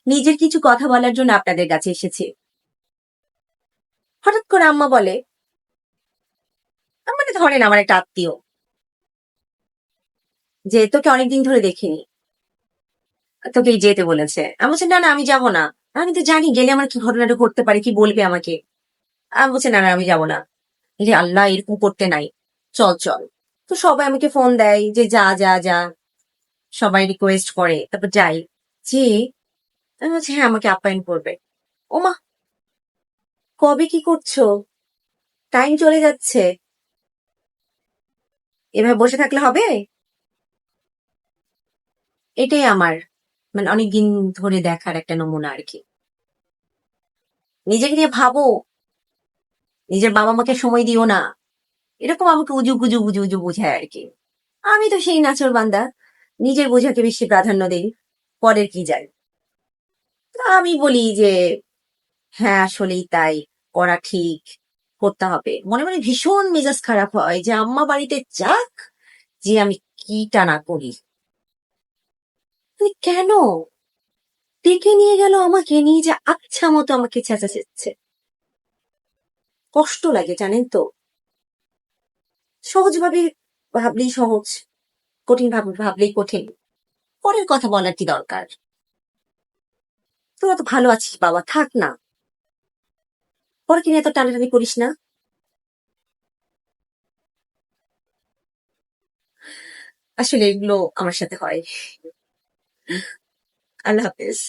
নিজের কিছু কথা বলার জন্য আপনাদের কাছে এসেছি। হঠাৎ করে আম্মা বলে, মানে ধরেন আমার একটা আত্মীয়, যে তোকে অনেকদিন ধরে দেখিনি, তোকে যেতে বলেছে। আমি বলছি না না আমি যাব না। আমি তো জানি গেলে আমার কি ঘটনাটা ঘটতে পারে, কি বলবে আমাকে। আমি বলছি না না আমি যাব না। এই যে আল্লাহ, এরকম করতে নাই, চল চল। তো সবাই আমাকে ফোন দেয় যে যা যা যা, সবাই রিকোয়েস্ট করে, তারপর যাই। যে আমি বলছি হ্যাঁ আমাকে আপ্যায়ন করবে। ওমা, কবে কি করছো, টাইম চলে যাচ্ছে, এভাবে বসে থাকলে হবে? এটাই আমার মানে অনেকদিন ধরে দেখার একটা নমুনা আর কি। নিজেকে নিয়ে ভাবো, নিজের বাবা মাকে সময় দিও না, এরকম আমাকে উজু গুজু গুজু উজু বোঝায় আর কি। আমি তো সেই নাচর বান্দা, নিজের বোঝাকে বেশি প্রাধান্য দিই, পরের কি যায়। তা আমি বলি যে হ্যাঁ আসলেই তাই, করা ঠিক, করতে হবে। মনে মনে ভীষণ মেজাজ খারাপ হয় যে আম্মা বাড়িতে যাক, যে আমি কিটা না করি। কেন ডেকে নিয়ে গেল আমাকে, নিয়ে যে আচ্ছা মতো আমাকে চেঁচাচ্ছে, কষ্ট লাগে জানেন তো। সহজ ভাবে ভাবলেই সহজ, কঠিন ভাবে ভাবলেই কঠিন। পরের কথা বলার কি দরকার? তোরা তো ভালো আছিস বাবা, থাক না, পরে কিনে এত টানাটানি করিস না। আসলে এগুলো আমার সাথে হয়। আল্লাহ হাফেজ।